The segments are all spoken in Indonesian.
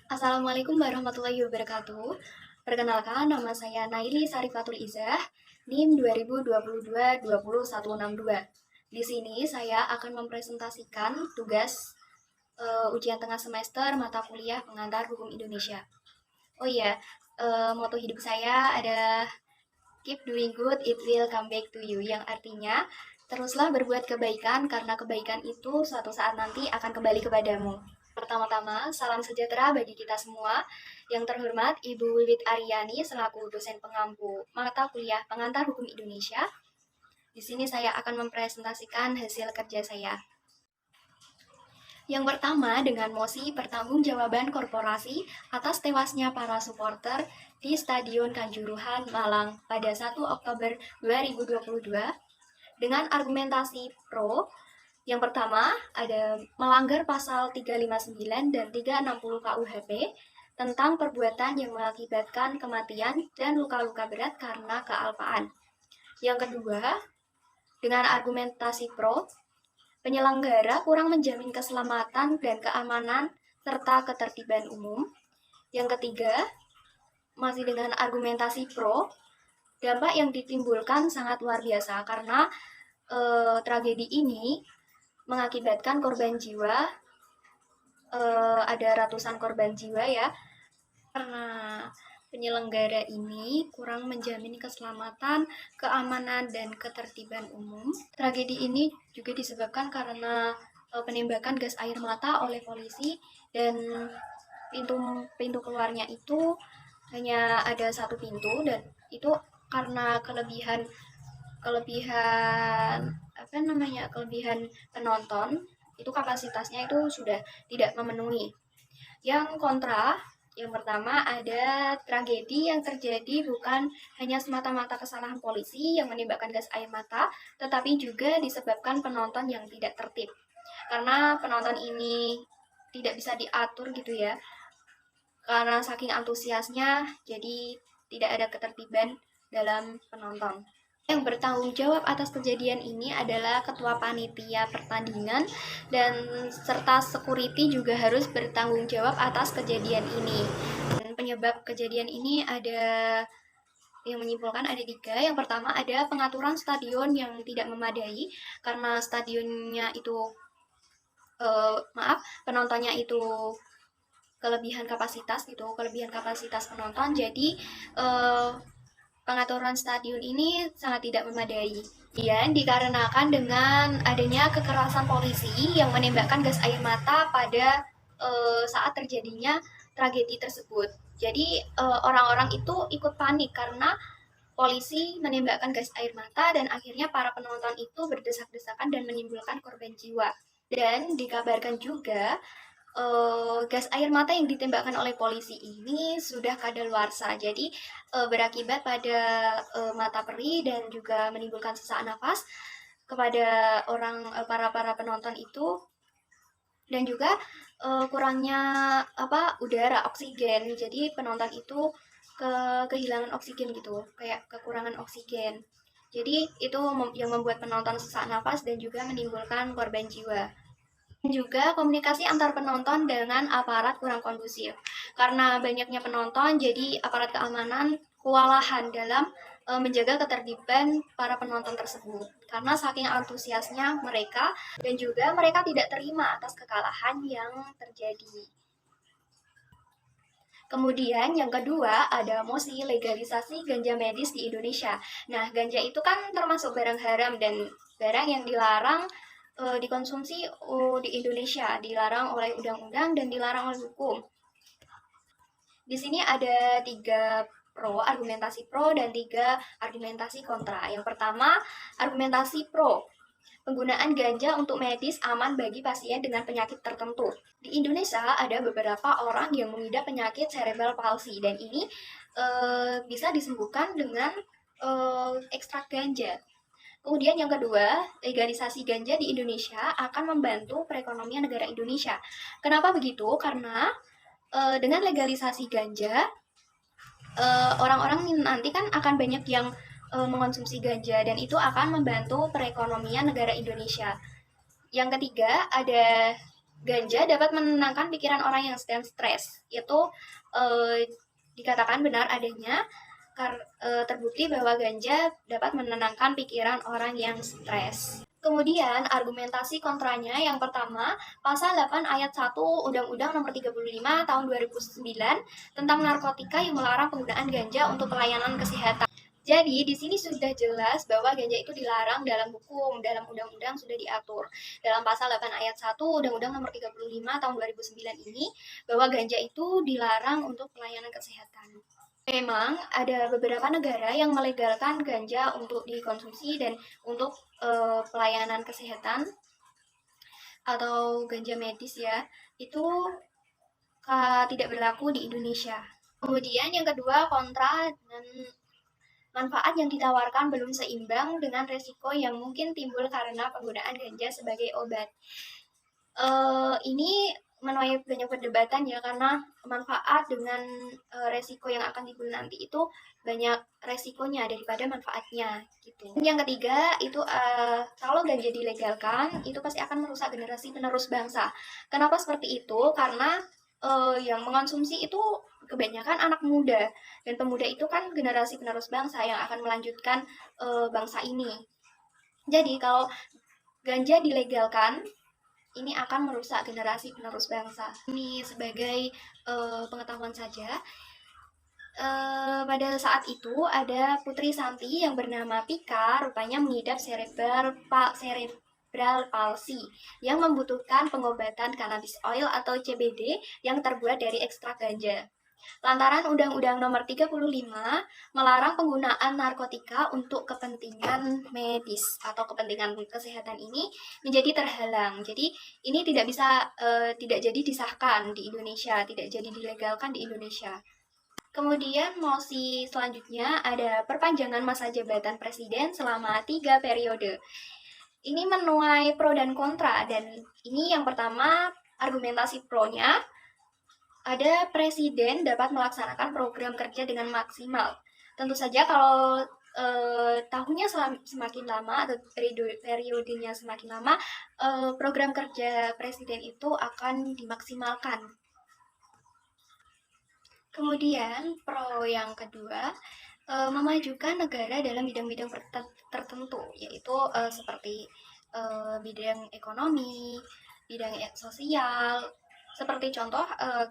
Assalamualaikum warahmatullahi wabarakatuh. Perkenalkan, nama saya Naili Sarifatul Izah, NIM 2022-20162. Di sini saya akan mempresentasikan tugas ujian tengah semester mata kuliah pengantar hukum Indonesia. Oh iya, moto hidup saya ada keep doing good, it will come back to you, yang artinya teruslah berbuat kebaikan karena kebaikan itu suatu saat nanti akan kembali kepadamu. Pertama-tama, salam sejahtera bagi kita semua. Yang terhormat, Ibu Wiwit Aryani selaku dosen pengampu mata kuliah pengantar hukum Indonesia. Di sini saya akan mempresentasikan hasil kerja saya. Yang pertama, dengan mosi pertanggungjawaban korporasi atas tewasnya para supporter di Stadion Kanjuruhan, Malang pada 1 Oktober 2022 dengan argumentasi pro. Yang pertama, ada melanggar pasal 359 dan 360 KUHP tentang perbuatan yang mengakibatkan kematian dan luka-luka berat karena kealpaan. Yang kedua, dengan argumentasi pro, penyelenggara kurang menjamin keselamatan dan keamanan serta ketertiban umum. Yang ketiga, masih dengan argumentasi pro, dampak yang ditimbulkan sangat luar biasa karena tragedi ini mengakibatkan korban jiwa, ada ratusan korban jiwa ya, karena penyelenggara ini kurang menjamin keselamatan, keamanan, dan ketertiban umum. Tragedi ini juga disebabkan karena penembakan gas air mata oleh polisi, dan pintu keluarnya itu hanya ada satu pintu, dan itu karena kelebihan penonton, itu kapasitasnya itu sudah tidak memenuhi. Yang kontra, yang pertama ada tragedi yang terjadi bukan hanya semata-mata kesalahan polisi yang menembakkan gas air mata, tetapi juga disebabkan penonton yang tidak tertib. Karena penonton ini tidak bisa diatur gitu ya, karena saking antusiasnya, jadi tidak ada ketertiban dalam penonton. Yang bertanggung jawab atas kejadian ini adalah ketua panitia pertandingan, dan serta security juga harus bertanggung jawab atas kejadian ini. Dan penyebab kejadian ini ada yang menyimpulkan ada 3. Yang pertama ada pengaturan stadion yang tidak memadai, karena stadionnya itu penontonnya itu kelebihan kapasitas penonton, jadi pengaturan stadion ini sangat tidak memadai. Dan dikarenakan dengan adanya kekerasan polisi yang menembakkan gas air mata pada saat terjadinya tragedi tersebut. Jadi orang-orang itu ikut panik karena polisi menembakkan gas air mata, dan akhirnya para penonton itu berdesak-desakan dan menimbulkan korban jiwa. Dan dikabarkan juga gas air mata yang ditembakkan oleh polisi ini sudah kadaluarsa, jadi berakibat pada mata perih dan juga menimbulkan sesak nafas kepada para penonton itu, dan juga kurangnya udara, oksigen. Jadi penonton itu kehilangan oksigen gitu, kayak kekurangan oksigen. Jadi itu yang membuat penonton sesak nafas dan juga menimbulkan korban jiwa. Juga komunikasi antar penonton dengan aparat kurang kondusif. Karena banyaknya penonton, jadi aparat keamanan kewalahan dalam menjaga ketertiban para penonton tersebut. Karena saking antusiasnya mereka, dan juga mereka tidak terima atas kekalahan yang terjadi. Kemudian yang kedua ada mosi legalisasi ganja medis di Indonesia. Nah, ganja itu kan termasuk barang haram dan barang yang dilarang dikonsumsi di Indonesia, dilarang oleh undang-undang dan dilarang oleh hukum. Di sini ada 3 argumentasi pro dan 3 argumentasi kontra. Yang pertama, argumentasi pro. Penggunaan ganja untuk medis aman bagi pasien dengan penyakit tertentu. Di Indonesia ada beberapa orang yang mengidap penyakit cerebral palsy, dan ini bisa disembuhkan dengan ekstrak ganja. Kemudian yang kedua, legalisasi ganja di Indonesia akan membantu perekonomian negara Indonesia. Kenapa begitu? Karena dengan legalisasi ganja, orang-orang nanti kan akan banyak yang mengonsumsi ganja, dan itu akan membantu perekonomian negara Indonesia. Yang ketiga, ada ganja dapat menenangkan pikiran orang yang sedang stres. Itu dikatakan benar adanya, terbukti bahwa ganja dapat menenangkan pikiran orang yang stres. Kemudian argumentasi kontranya yang pertama, pasal 8 ayat 1 Undang-Undang Nomor 35 Tahun 2009 tentang narkotika yang melarang penggunaan ganja untuk pelayanan kesehatan. Jadi di sini sudah jelas bahwa ganja itu dilarang dalam hukum, dalam undang-undang sudah diatur. Dalam pasal 8 ayat 1 Undang-Undang Nomor 35 Tahun 2009 ini bahwa ganja itu dilarang untuk pelayanan kesehatan. Memang ada beberapa negara yang melegalkan ganja untuk dikonsumsi dan untuk pelayanan kesehatan atau ganja medis ya, itu tidak berlaku di Indonesia. Kemudian yang kedua, kontra dan manfaat yang ditawarkan belum seimbang dengan resiko yang mungkin timbul karena penggunaan ganja sebagai obat. Ini menuai banyak perdebatan ya, karena manfaat dengan resiko yang akan timbul nanti itu banyak resikonya daripada manfaatnya gitu. Yang ketiga itu kalau ganja dilegalkan itu pasti akan merusak generasi penerus bangsa. Kenapa seperti itu? Karena yang mengonsumsi itu kebanyakan anak muda, dan pemuda itu kan generasi penerus bangsa yang akan melanjutkan bangsa ini. Jadi kalau ganja dilegalkan ini akan merusak generasi penerus bangsa. Ini sebagai pengetahuan saja. Pada saat itu ada Putri Santi yang bernama Pika, rupanya mengidap cerebral palsy yang membutuhkan pengobatan cannabis oil atau CBD yang terbuat dari ekstrak ganja. Lantaran Undang-Undang Nomor 35 melarang penggunaan narkotika untuk kepentingan medis atau kepentingan kesehatan ini menjadi terhalang. Jadi ini tidak jadi disahkan di Indonesia, tidak jadi dilegalkan di Indonesia. Kemudian mosi selanjutnya ada perpanjangan masa jabatan presiden selama 3 periode. Ini menuai pro dan kontra, dan ini yang pertama argumentasi pro-nya, ada presiden dapat melaksanakan program kerja dengan maksimal. Tentu saja kalau tahunnya semakin lama atau periodenya semakin lama, program kerja presiden itu akan dimaksimalkan. Kemudian pro yang kedua, memajukan negara dalam bidang-bidang tertentu, yaitu seperti bidang ekonomi, bidang sosial. Seperti contoh,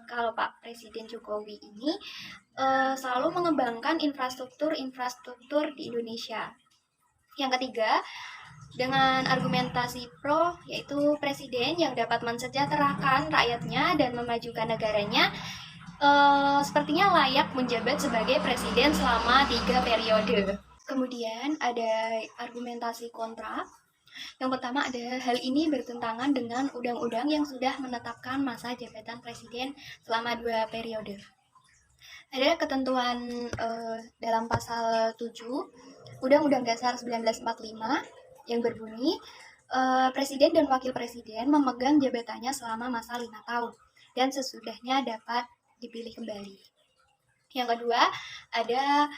kalau Pak Presiden Jokowi ini selalu mengembangkan infrastruktur di Indonesia. Yang ketiga, dengan argumentasi pro, yaitu presiden yang dapat mensejahterakan rakyatnya dan memajukan negaranya, sepertinya layak menjabat sebagai presiden selama 3 periode. Kemudian ada argumentasi kontra. Yang pertama ada hal ini bertentangan dengan undang-undang yang sudah menetapkan masa jabatan presiden selama 2 periode. Ada ketentuan dalam pasal 7 Undang-Undang Dasar 1945 yang berbunyi presiden dan wakil presiden memegang jabatannya selama masa 5 tahun dan sesudahnya dapat dipilih kembali. Yang kedua ada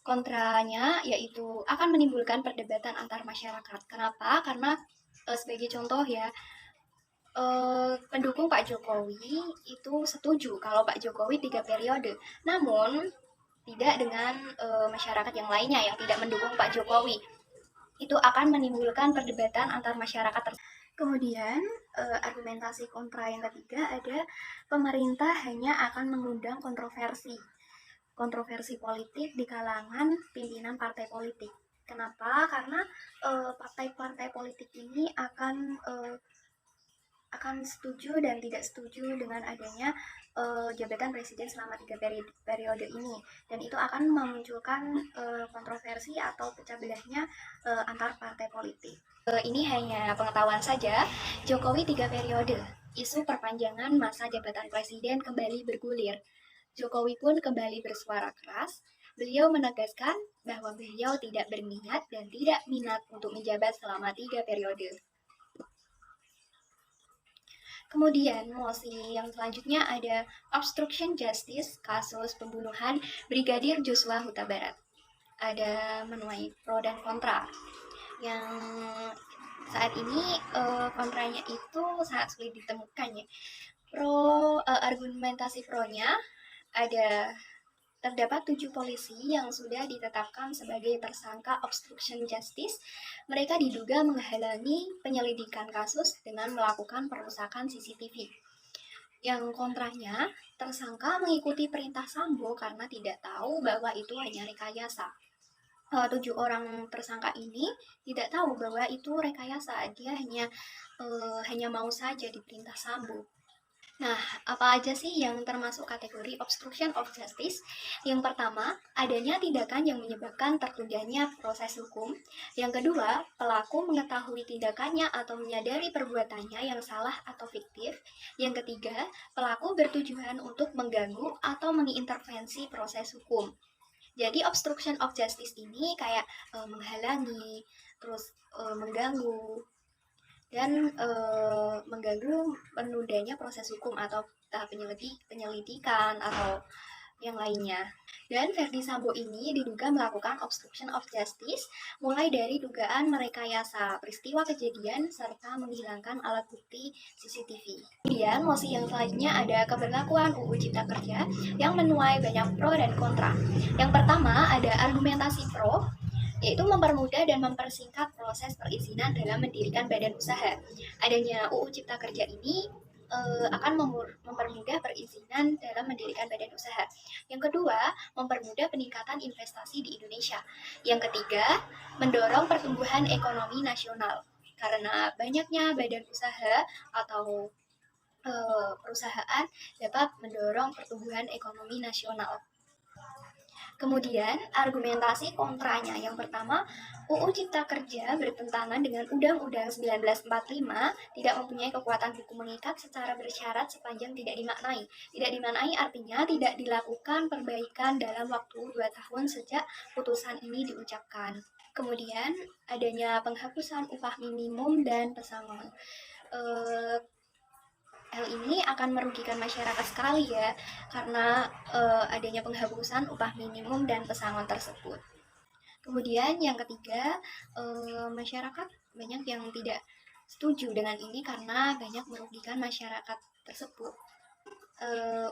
kontranya, yaitu akan menimbulkan perdebatan antar masyarakat. Kenapa? Karena sebagai contoh ya, pendukung Pak Jokowi itu setuju kalau Pak Jokowi 3 periode. Namun tidak dengan masyarakat yang lainnya yang tidak mendukung Pak Jokowi. Itu akan menimbulkan perdebatan antar masyarakat. Kemudian argumentasi kontra yang ketiga ada pemerintah hanya akan mengundang kontroversi politik di kalangan pimpinan partai politik. Kenapa? Karena partai-partai politik ini akan setuju dan tidak setuju dengan adanya jabatan presiden selama 3 periode ini, dan itu akan memunculkan kontroversi atau pecah belahnya antar partai politik. Ini hanya pengetahuan saja. Jokowi 3 periode, isu perpanjangan masa jabatan presiden kembali bergulir. Jokowi pun kembali bersuara keras. Beliau menegaskan bahwa beliau tidak berniat dan tidak minat untuk menjabat selama 3 periode. Kemudian mosi yang selanjutnya ada obstruction justice, kasus pembunuhan Brigadir Joshua Huta Barat. Ada menuai pro dan kontra. Yang Saat ini kontranya itu sangat sulit ditemukan ya. Argumentasi pronya ada terdapat 7 polisi yang sudah ditetapkan sebagai tersangka obstruction justice. Mereka diduga menghalangi penyelidikan kasus dengan melakukan perusakan CCTV. Yang kontranya, tersangka mengikuti perintah Sambo karena tidak tahu bahwa itu hanya rekayasa. 7 orang tersangka ini tidak tahu bahwa itu rekayasa, dia hanya mau saja diperintah Sambo. Nah, apa aja sih yang termasuk kategori obstruction of justice? Yang pertama, adanya tindakan yang menyebabkan tertundanya proses hukum. Yang kedua, pelaku mengetahui tindakannya atau menyadari perbuatannya yang salah atau fiktif. Yang ketiga, pelaku bertujuan untuk mengganggu atau mengintervensi proses hukum. Jadi obstruction of justice ini kayak menghalangi, terus mengganggu, dan mengganggu penundanya proses hukum atau tahap penyelidikan atau yang lainnya. Dan Verdi Sambo ini diduga melakukan obstruction of justice mulai dari dugaan merekayasa peristiwa kejadian serta menghilangkan alat bukti CCTV. Kemudian mosi yang selanjutnya ada keberlakuan UU Cipta Kerja yang menuai banyak pro dan kontra. Yang pertama ada argumentasi pro, yaitu mempermudah dan mempersingkat proses perizinan dalam mendirikan badan usaha. Adanya UU Cipta Kerja ini akan mempermudah perizinan dalam mendirikan badan usaha. Yang kedua, mempermudah peningkatan investasi di Indonesia. Yang ketiga, mendorong pertumbuhan ekonomi nasional. Karena banyaknya badan usaha atau perusahaan dapat mendorong pertumbuhan ekonomi nasional. Kemudian, argumentasi kontranya. Yang pertama, UU Cipta Kerja bertentangan dengan Undang-Undang 1945, tidak mempunyai kekuatan hukum mengikat secara bersyarat sepanjang tidak dimaknai. Tidak dimaknai artinya tidak dilakukan perbaikan dalam waktu 2 tahun sejak putusan ini diucapkan. Kemudian, adanya penghapusan upah minimum dan pesangon. Hal ini akan merugikan masyarakat sekali ya, karena adanya penghapusan upah minimum dan pesangon tersebut. Kemudian yang ketiga, masyarakat banyak yang tidak setuju dengan ini karena banyak merugikan masyarakat tersebut.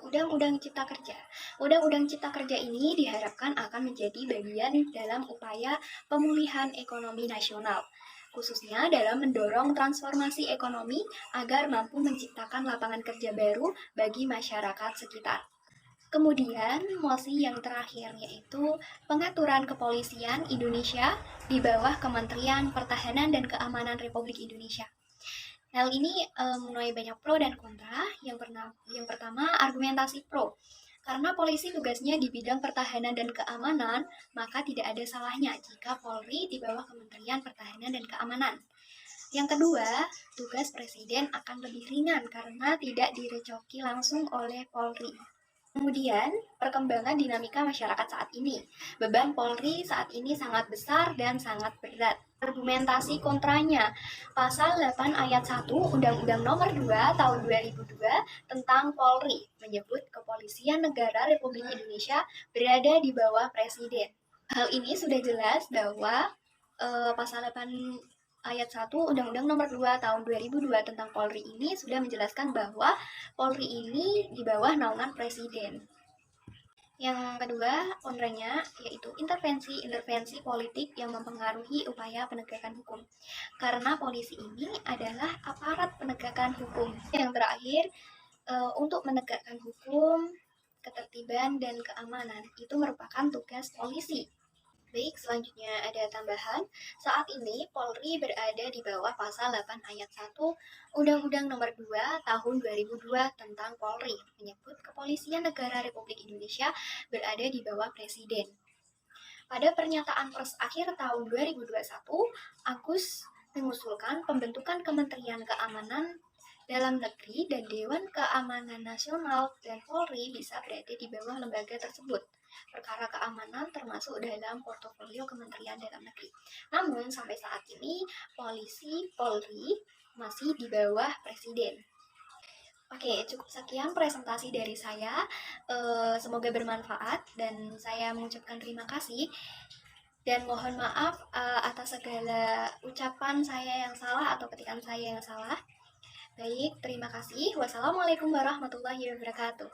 Undang-Undang Cipta Kerja. Undang-Undang Cipta Kerja ini diharapkan akan menjadi bagian dalam upaya pemulihan ekonomi nasional, khususnya dalam mendorong transformasi ekonomi agar mampu menciptakan lapangan kerja baru bagi masyarakat sekitar. Kemudian, mosi yang terakhir yaitu pengaturan kepolisian Indonesia di bawah Kementerian Pertahanan dan Keamanan Republik Indonesia. Hal ini menuai banyak pro dan kontra. Yang pertama, argumentasi pro. Karena polisi tugasnya di bidang pertahanan dan keamanan, maka tidak ada salahnya jika Polri di bawah Kementerian Pertahanan dan Keamanan. Yang kedua, tugas Presiden akan lebih ringan karena tidak direcoki langsung oleh Polri. Kemudian, perkembangan dinamika masyarakat saat ini. Beban Polri saat ini sangat besar dan sangat berat. Argumentasi kontranya, Pasal 8 Ayat 1 Undang-Undang Nomor 2 Tahun 2002 tentang Polri menyebut Kepolisian Negara Republik Indonesia berada di bawah Presiden. Hal ini sudah jelas bahwa Pasal 8 Ayat 1 Undang-Undang Nomor 2 Tahun 2002 tentang Polri ini sudah menjelaskan bahwa Polri ini di bawah naungan Presiden. Yang kedua, kontranya yaitu intervensi politik yang mempengaruhi upaya penegakan hukum. Karena polisi ini adalah aparat penegakan hukum. Yang terakhir, untuk menegakkan hukum, ketertiban, dan keamanan itu merupakan tugas polisi. Baik, selanjutnya ada tambahan. Saat ini Polri berada di bawah Pasal 8 Ayat 1 Undang-Undang Nomor 2 Tahun 2002 tentang Polri, menyebut Kepolisian Negara Republik Indonesia berada di bawah Presiden. Pada pernyataan pers akhir tahun 2021, Agus mengusulkan pembentukan Kementerian Keamanan Dalam Negeri dan Dewan Keamanan Nasional dan Polri bisa berada di bawah lembaga tersebut. Perkara keamanan termasuk dalam portofolio Kementerian Dalam Negeri. Namun sampai saat ini Polri masih di bawah Presiden. Oke, cukup sekian presentasi dari saya. Semoga bermanfaat dan saya mengucapkan terima kasih. Dan mohon maaf atas segala ucapan saya yang salah atau ketikan saya yang salah. Baik, terima kasih. Wassalamualaikum warahmatullahi wabarakatuh.